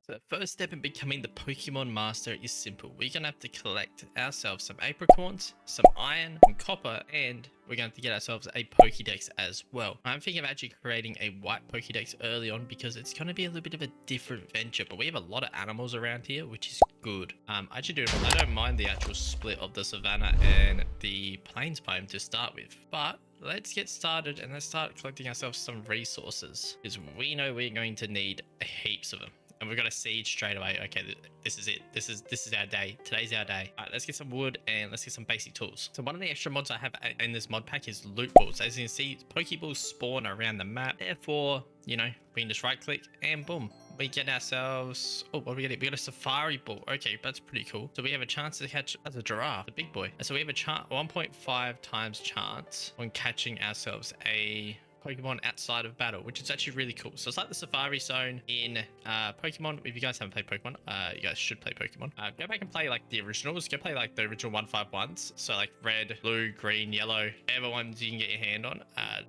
So the first step in becoming the Pokemon Master is simple. We're going to have to collect ourselves some apricorns, some iron, some copper, and we're going to have to get ourselves a Pokedex as well. I'm thinking of actually creating a white Pokedex early on because it's going to be a little bit of a different venture, but we have a lot of animals around here, which is good. I don't mind the actual split of the savannah and the plains biome to start with, but let's get started and let's start collecting ourselves some resources because we know we're going to need heaps of them. And we've got a siege straight away. Okay, this is it. This is our day. Today's our day. All right, let's get some wood and let's get some basic tools. So one of the extra mods I have in this mod pack is loot balls. As you can see, Pokeballs spawn around the map. Therefore, you know, we can just right click and boom. We get ourselves, oh, what do we get? We got a safari ball. Okay, that's pretty cool. So we have a chance to catch as a giraffe, a big boy. And so we have a 1.5 times chance on catching ourselves a Pokemon outside of battle, which is actually really cool. So it's like the Safari Zone in Pokemon. If you guys haven't played Pokemon, you guys should play Pokemon. Go back and play like the originals. Go play like the original 151s. So like red, blue, green, yellow, whatever ones you can get your hand on.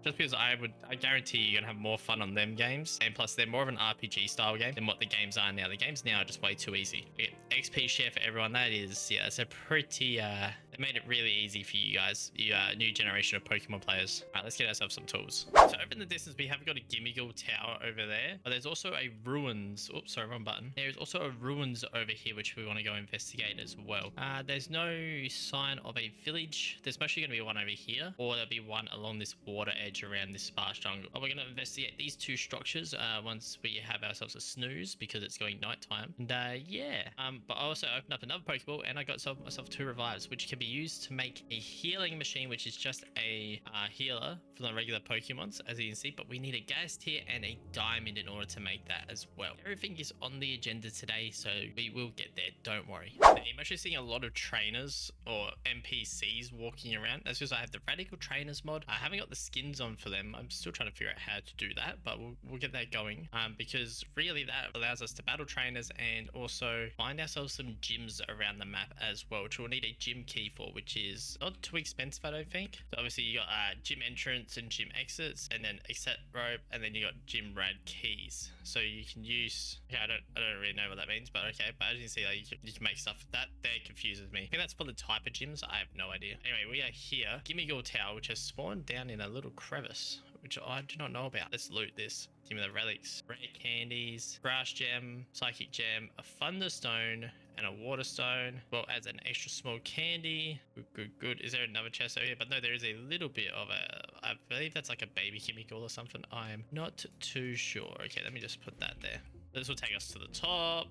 Just because I guarantee you're gonna have more fun on them games. And plus they're more of an RPG style game than what the games are now. The games now are just way too easy. We get XP share for everyone. That is, yeah, it's a pretty, it made it really easy for you guys, you new generation of Pokemon players. All right, let's get ourselves some tools. So over in the distance, we have got a Gimmighoul Tower over there. But there's also a ruins. Oops, sorry, wrong button. There's also a ruins over here, which we want to go investigate as well. There's no sign of a village. There's mostly going to be one over here, or there'll be one along this water edge around this sparse jungle. But we're going to investigate these two structures once we have ourselves a snooze because it's going nighttime. And yeah. But I also opened up another Pokeball and I got myself 2 revives, which can be used to make a healing machine, which is just a healer for the regular Pokemons, as you can see. But we need a gas tier and a diamond in order to make that as well. Everything is on the agenda today, so we will get there, don't worry. I'm actually seeing a lot of trainers or NPCs walking around. That's because I have the Radical Trainers mod. I haven't got the skins on for them. I'm still trying to figure out how to do that, but we'll get that going because really that allows us to battle trainers and also find ourselves some gyms around the map as well, which we'll need a gym key for, which is not too expensive, I don't think. So obviously you got gym entrance and gym exits, and then exit rope, and then you got gym rad keys. So you can use, okay, I don't really know what that means, but okay. But as you can see, like, you can make stuff that confuses me. I think that's for the type of gyms. I have no idea. Anyway, we are here. Gimmighoul Tower, which has spawned down in a little crevice, which I do not know about. Let's loot this. Give me the relics. Rare candies, grass gem, psychic gem, a thunderstone, and a water stone. Well, as an extra small candy. Good. Is there another chest over here? But no, there is a little bit of a, I believe that's like a baby Gimmighoul or something. I'm not too sure. Okay, let me just put that there. This will take us to the top.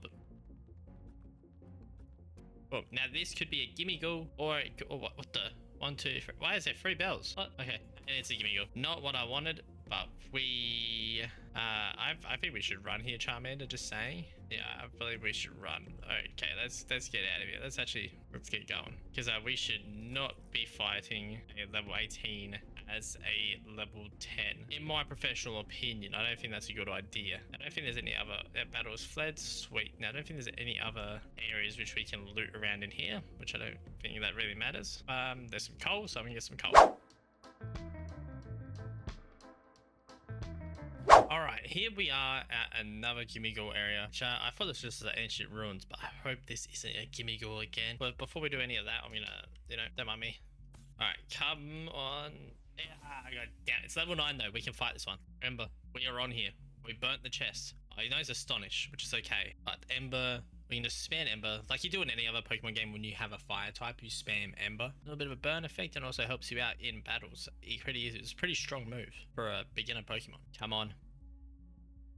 Oh, now this could be a Gimmighoul or what the 1, 2, 3. Why is there 3 bells? What? Okay, and it's a Gimmighoul. Not what I wanted, but we I think we should run here, Charmander, just saying. Yeah, I believe we should run. Okay, let's get out of here. Let's get going, because we should not be fighting a level 18 as a level 10, in my professional opinion. I don't think that's a good idea. I don't think there's any other battle is fled. Sweet. Now I don't think there's any other areas which we can loot around in here, which I don't think that really matters. There's some coal, so I'm gonna get some coal. Alright, here we are at another Gimmighoul area, which I thought this was just the ancient ruins, but I hope this isn't a Gimmighoul again. But before we do any of that, I'm gonna, don't mind me. Alright, come on. Yeah, I got down. It's level 9 though, we can fight this one. Remember, we are on here. We burnt the chest. He knows Astonish, which is okay. But Ember, we can just spam Ember. Like you do in any other Pokemon game when you have a fire type, you spam Ember. A little bit of a burn effect and also helps you out in battles. It's a pretty strong move for a beginner Pokemon. Come on.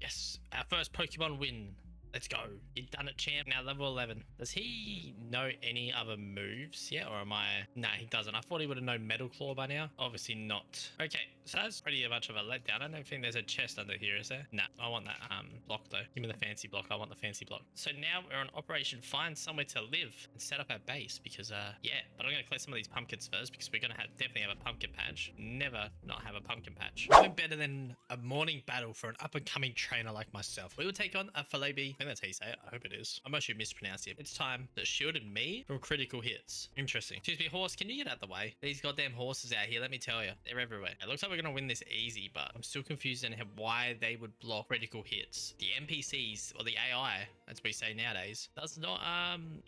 Yes, our first Pokemon win. Let's go. You done it, champ. Now level 11. Does he know any other moves yet, or am I? Nah, he doesn't. I thought he would have known Metal Claw by now. Obviously not. Okay, so that's pretty much of a letdown. I don't think there's a chest under here, is there? Nah, I want that block though. Give me the fancy block. I want the fancy block. So now we're on Operation Find Somewhere to Live and set up our base because yeah. But I'm gonna collect some of these pumpkins first because we're gonna definitely have a pumpkin patch. Never not have a pumpkin patch. Nothing better than a morning battle for an up and coming trainer like myself. We will take on a Falabi think that's how you say it. I hope it is. I'm actually mispronouncing it. It's time that shielded me from critical hits. Interesting. Excuse me, horse, can you get out of the way? These goddamn horses out here, let me tell you, they're everywhere. It looks like we're gonna win this easy, but I'm still confused on why they would block critical hits. The NPCs, or the AI, as we say nowadays, does not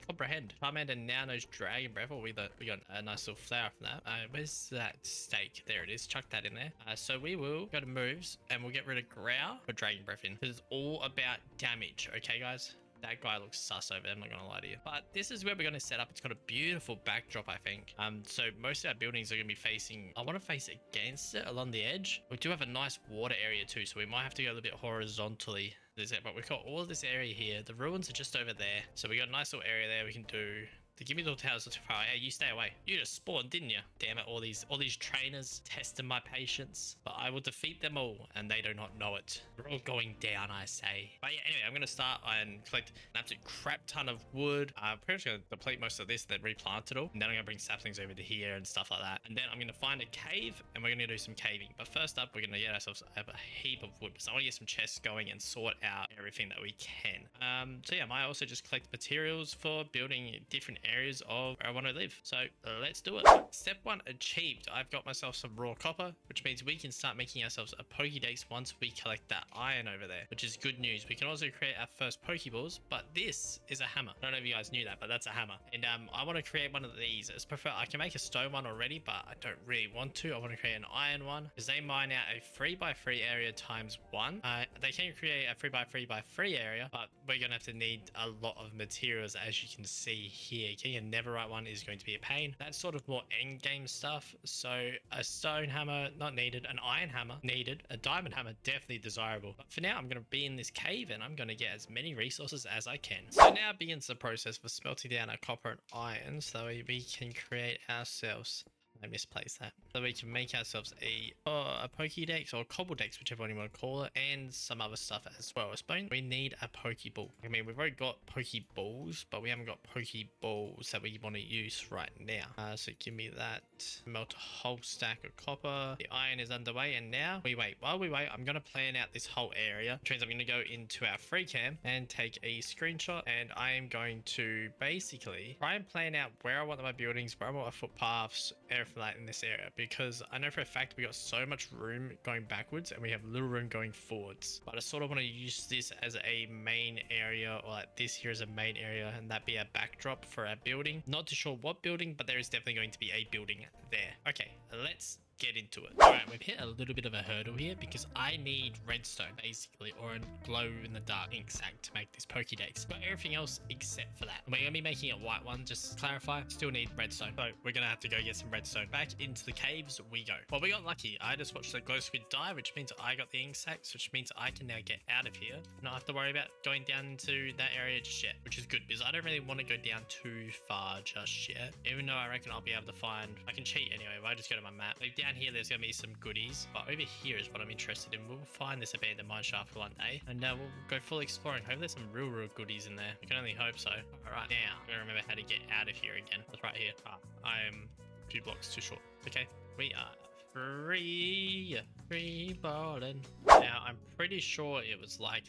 comprehend. Charmander now knows Dragon Breath. We got a nice little flower from that. Where's that steak? There it is. Chuck that in there. So we will go to moves and we'll get rid of Growl, put Dragon Breath in, because it's all about damage. Okay, guys? That guy looks sus over there, I'm not gonna lie to you. But this is where we're gonna set up. It's got a beautiful backdrop, I think. So most of our buildings are gonna be facing, I want to face against it along the edge. We do have a nice water area too, so we might have to go a little bit horizontally. But we've got all of this area here. The ruins are just over there. So we got a nice little area there we can do. The Gimme Little Towers are too far. Hey, you stay away. You just spawned, didn't you? Damn it, all these trainers testing my patience. But I will defeat them all, and they do not know it. They're all going down, I say. But yeah, anyway, I'm going to start and collect an absolute crap ton of wood. I'm pretty much going to deplete most of this, then replant it all. And then I'm going to bring saplings over to here and stuff like that. And then I'm going to find a cave, and we're going to do some caving. But first up, we're going to get ourselves a heap of wood. So I want to get some chests going and sort out everything that we can. So yeah, I might also just collect materials for building different areas of where I want to live. So let's do it. Step 1 achieved. I've got myself some raw copper, which means we can start making ourselves a Pokedex once we collect that iron over there, which is good news. We can also create our first Pokeballs, but this is a hammer. I don't know if you guys knew that, but that's a hammer. And I want to create one of these. As prefer, I can make a stone one already, but I don't really want to. I want to create an iron one because they mine out a 3x3 area times 1. They can create a 3x3x3 area, but we're gonna have to need a lot of materials, as you can see here. Getting a netherite one is going to be a pain. That's sort of more end game stuff. So a stone hammer not needed, an iron hammer needed, a diamond hammer definitely desirable. But for now, I'm going to be in this cave and I'm going to get as many resources as I can. So now begins the process for smelting down our copper and iron so we can create ourselves, I misplaced that, so we can make ourselves a Pokedex or Cobbledex, whichever one you want to call it, and some other stuff as well. I suppose we need a Pokeball. I mean, we've already got Pokeballs, but we haven't got Pokeballs that we want to use right now. So give me that. Melt a whole stack of copper. The iron is underway, and now while we wait, I'm going to plan out this whole area, which means I'm going to go into our free cam and take a screenshot, and I am going to basically try and plan out where I want my buildings, where I want my footpaths, everything like in this area, because I know for a fact we got so much room going backwards and we have little room going forwards. But I sort of want to use this as a main area, or like this here as a main area, and that be a backdrop for our building. Not too sure what building, but there is definitely going to be a building there. Okay, let's get into it. All right, we've hit a little bit of a hurdle here because I need redstone basically, or a glow in the dark ink sac to make this Pokedex. Got everything else except for that. We're gonna be making a white one, just to clarify. Still need redstone, so we're gonna have to go get some redstone. Back into the caves we go. Well, we got lucky. I just watched the glow squid die, which means I got the ink sacs, which means I can now get out of here, not have to worry about going down into that area just yet, which is good because I don't really want to go down too far just yet, even though I reckon I'll be able to find, I can cheat anyway. I just go to my map. Like down here there's gonna be some goodies, but over here is what I'm interested in. We'll find this abandoned mine shaft one day, and we'll go full exploring. Hopefully there's some real goodies in there. I can only hope so. All right, now I'm gonna remember how to get out of here again. That's right here. I am a few blocks too short. Okay, we are free balling. Now I'm pretty sure it was like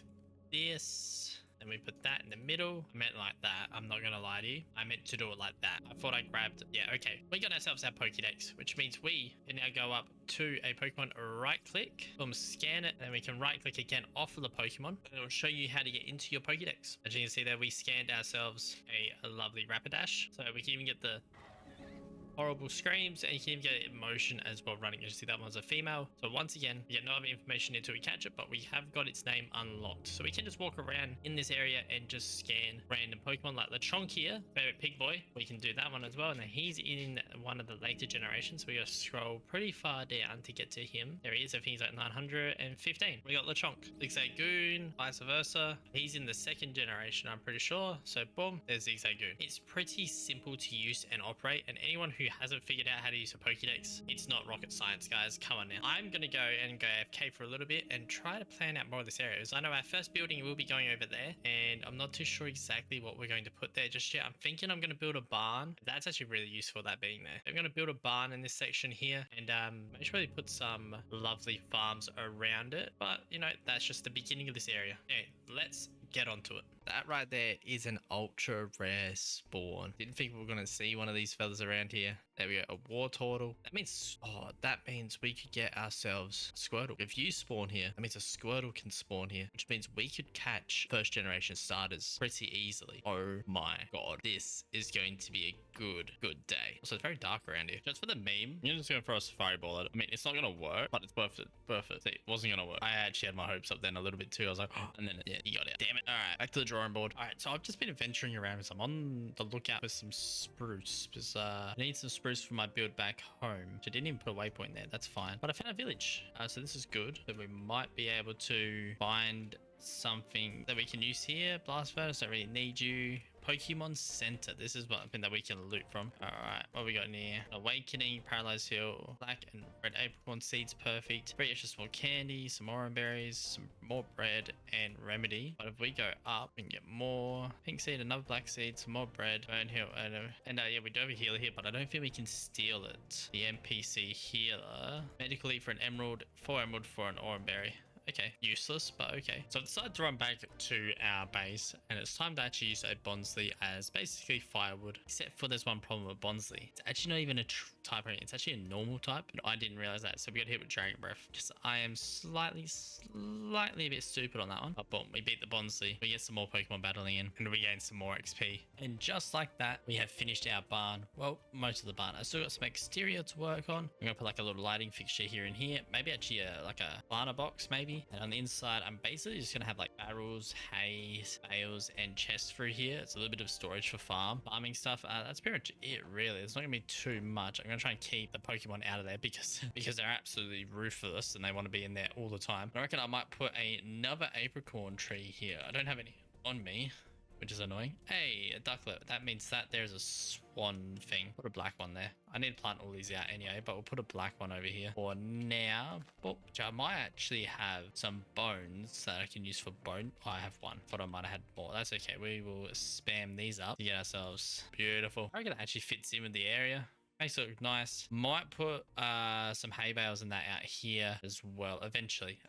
this. Then we put that in the middle. I meant like that. I'm not gonna lie to you. I meant to do it like that. I thought I grabbed it. Yeah, okay. We got ourselves our Pokedex, which means we can now go up to a Pokemon, right click, scan it, and then we can right click again off of the Pokemon, and it'll show you how to get into your Pokedex. As you can see there, we scanned ourselves a lovely Rapidash. So we can even get the horrible screams, and you can even get emotion as well running. You see that one's a female. So once again, we get no other information until we catch it, but we have got its name unlocked. So we can just walk around in this area and just scan random Pokemon like Lechonk here, favorite pig boy. We can do that one as well. And he's in one of the later generations. So we gotta scroll pretty far down to get to him. There he is. I think he's like 915. We got Lechonk, Zigzagoon, vice versa. He's in the second generation, I'm pretty sure. So boom, there's Zigzagoon. It's pretty simple to use and operate, and anyone who hasn't figured out how to use a Pokedex, it's not rocket science, guys. Come on now. I'm gonna go AFK for a little bit and try to plan out more of this area, because I know our first building will be going over there, and I'm not too sure exactly what we're going to put there just yet. I'm thinking I'm gonna build a barn. That's actually really useful, that being there. I'm gonna build a barn in this section here, and make sure we put some lovely farms around it. But you know, that's just the beginning of this area. Okay, let's get onto it. That right there is an ultra rare spawn. Didn't think we were gonna see one of these fellas around here. There we go, a war turtle. That means we could get ourselves a Squirtle. If you spawn here, that means a Squirtle can spawn here, which means we could catch first generation starters pretty easily. Oh my god, this is going to be a good day. Also, it's very dark around here. Just for the meme, you're just gonna throw a safari ball at it. I mean, it's not gonna work, but it's worth it. See, it wasn't gonna work. I actually had my hopes up then a little bit too. I was like, oh, and then yeah, you got it. Damn it. All right, back to the drawing board. All right, so I've just been adventuring around. So I'm on the lookout for some spruce because I need some spruce for my build back home. So I didn't even put a waypoint there. That's fine. But I found a village. So this is good. So we might be able to find something that we can use here. Blast furnace, don't really need you. Pokemon Center. This is something that we can loot from. All right, what we got in here? Awakening, Paralyzed Hill, black and red apricorn seeds, perfect. 3 extra small candy, some orange berries, some more bread, and remedy. But if we go up, we can get more pink seed, another black seed, some more bread, burn hill, and yeah, we do have a healer here, but I don't think we can steal it. The NPC healer, medical leaf for an emerald, 4 emerald for an orange berry. Okay, useless, but okay. So I've decided to run back to our base, and it's time to actually use a Bonsley as basically firewood. Except for there's one problem with Bonsley. It's actually not even a type rating. It's actually a normal type, but I didn't realize that. So we got hit with Dragon Breath. Just I am slightly a bit stupid on that one. But boom, we beat the Bonsley. We get some more Pokemon battling in, and we gain some more XP. And just like that, we have finished our barn. Well, most of the barn. I still got some exterior to work on. I'm gonna put like a little lighting fixture here and here. Maybe actually like a banner box, maybe. And on the inside, I'm basically just gonna have like barrels, hay, bales, and chests through here. It's a little bit of storage for farming stuff. That's pretty much it, really. It's not gonna be too much. I'm gonna try and keep the Pokemon out of there because they're absolutely ruthless and they want to be in there all the time. I reckon I might put another apricorn tree here. I don't have any on me, which is annoying. Hey, a ducklet. That means that there's a swan thing. Put a black one there. I need to plant all these out anyway, but we'll put a black one over here for now. But I might actually have some bones that I can use for bone. Oh, I have one. Thought I might have had more. That's okay. We will spam these up to get ourselves beautiful. I reckon it actually fits in with the area. Makes it look nice. Might put some hay bales and that out here as well. Eventually.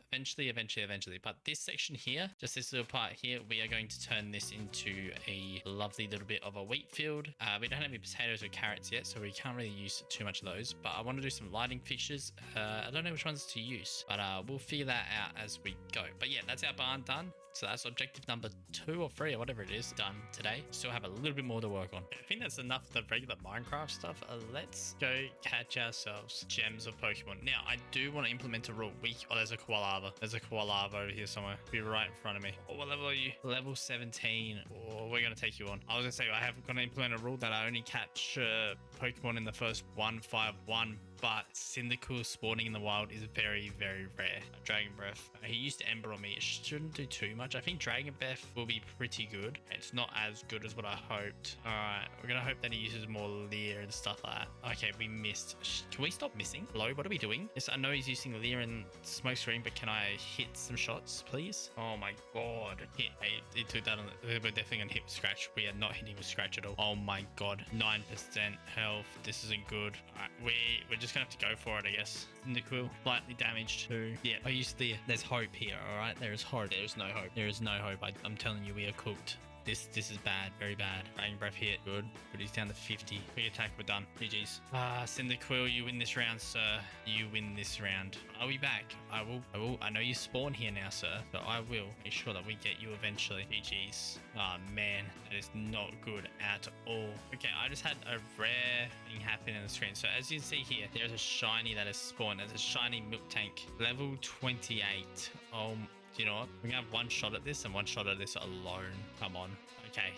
But this section here, just this little part here, we are going to turn this into a lovely little bit of a wheat field. We don't have any potatoes or carrots yet, so we can't really use too much of those. But I want to do some lighting fixtures. I don't know which ones to use, but we'll figure that out as we go. But yeah, that's our barn done. So that's objective number 2 or 3 or whatever it is done today. Still have a little bit more to work on. I think that's enough of the regular Minecraft stuff. Let's go catch ourselves gems of Pokemon. Now, I do want to implement a rule. Oh, there's a Koalava. There's a Koalava over here somewhere. Be right in front of me. Oh, what level are you? Level 17. Oh, we're going to take you on. I was going to say, I have going to implement a rule that I only catch Pokemon in the first 151. But Cyndaquil spawning in the wild is very, very rare. Dragon Breath. He used Ember on me. It shouldn't do too much. I think Dragon Breath will be pretty good. It's not as good as what I hoped. Alright, we're going to hope that he uses more Leer and stuff like that. Okay, we missed. Can we stop missing? Hello, what are we doing? Yes, I know he's using Leer and Smokescreen, but can I hit some shots, please? Oh my god. Hit. Hey, it took that on. We're definitely going to hit with Scratch. We are not hitting with Scratch at all. Oh my god. 9% health. This isn't good. Alright, we're just gonna have to go for it, I guess. Cyndaquil, slightly damaged too. Yeah, I used the. There's hope here, all right? There is hope. There is no hope. There is no hope. I'm telling you, we are cooked. This is bad, very bad. Dragon Breath hit, good. But he's down to 50. Quick attack, we're done. GG's. Cyndaquil, you win this round, sir. You win this round. Are we back? I will. I know you spawn here now, sir. So I will make sure that we get you eventually. GG's. Ah, man. That is not good at all. Okay, I just had a rare thing happen in the screen. So as you can see here, there's a shiny that has spawned. There's a shiny milk tank. Level 28. Oh, do you know what? We're gonna have one shot at this and one shot at this alone. Come on. Okay.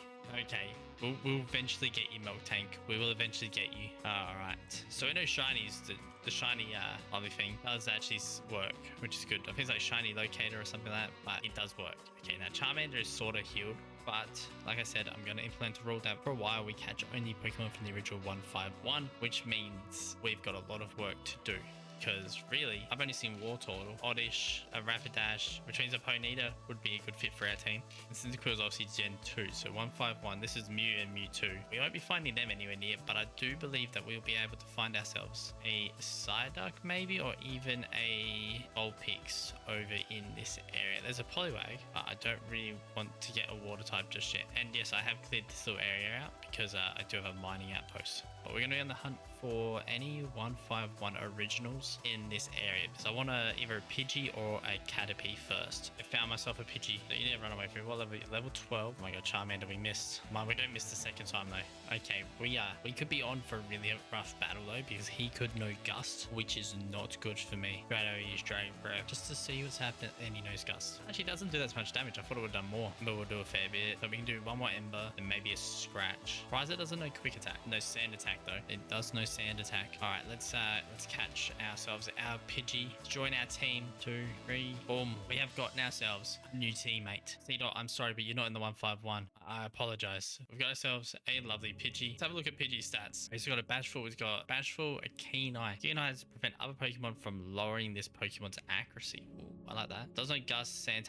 We'll eventually get you, Milk Tank. We will eventually get you. Alright. So we know shinies, the shiny lovely thing does actually work, which is good. I think it's like shiny locator or something like that, but it does work. Okay, now Charmander is sort of healed, but like I said, I'm going to implement a rule that for a while we catch only Pokemon from the original 151, which means we've got a lot of work to do. because really, I've only seen Wartortle, Oddish, a Rapidash, which means a Ponyta would be a good fit for our team. And Cyndaquil is obviously Gen 2, so 151. This is Mew and Mewtwo. We won't be finding them anywhere near, but I do believe that we'll be able to find ourselves a Psyduck maybe, or even a Vulpix over in this area. There's a Poliwag, but I don't really want to get a water type just yet. And yes, I have cleared this little area out because I do have a mining outpost. But we're going to be on the hunt for any 151 originals in this area, because I want either a Pidgey or a Caterpie first. I found myself a Pidgey. You need to run away from it. What level? Level 12. Oh my god, Charmander, we missed. We don't miss the second time though. Okay, we could be on for a really rough battle though, because he could know Gust, which is not good for me. Right, I use Dragon Breath just to see what's happening, and he knows Gust. Actually, it doesn't do that much damage. I thought it would have done more, but we'll do a fair bit. So we can do one more Ember and maybe a Scratch. Ryza doesn't know Quick Attack. No Sand Attack though. It does know Sand Attack. All right, let's catch ourselves our Pidgey. Join our team. 2, 3, boom. We have gotten ourselves a new teammate. C-Dot, I'm sorry, but you're not in the 151. I apologize. We've got ourselves a lovely Pidgey. Let's have a look at Pidgey's stats. He's got a Bashful. We've got Bashful, a Keen Eye. Keen Eye is to prevent other Pokemon from lowering this Pokemon's accuracy. Ooh, I like that. Does no Gust, Sand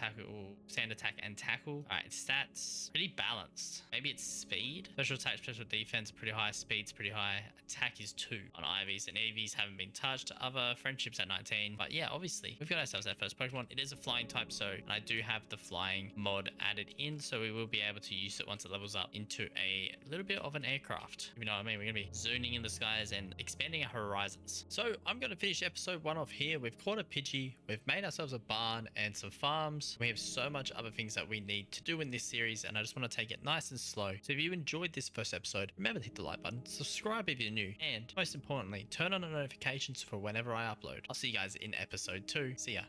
Attack, and Tackle. All right, stats pretty balanced. Maybe it's speed. Special attack, special defense, pretty high. Speed's pretty high. Attack is 2 on Ivies, and Eevees haven't been touched. Other friendships at 19. But yeah, obviously, we've got ourselves our first Pokemon. It is a flying type, so and I do have the flying mod added in, so we will be able to use it once it levels up into a little bit of an aircraft. You know what I mean? We're going to be zooming in the skies and expanding our horizons. So I'm going to finish episode 1 off here. We've caught a Pidgey. We've made ourselves a barn and some farms. We have so much other things that we need to do in this series, and I just want to take it nice and slow. So if you enjoyed this first episode, remember to hit the like button, subscribe if you're new, and most importantly, turn on the notifications for whenever I upload. I'll see you guys in episode 2. See ya.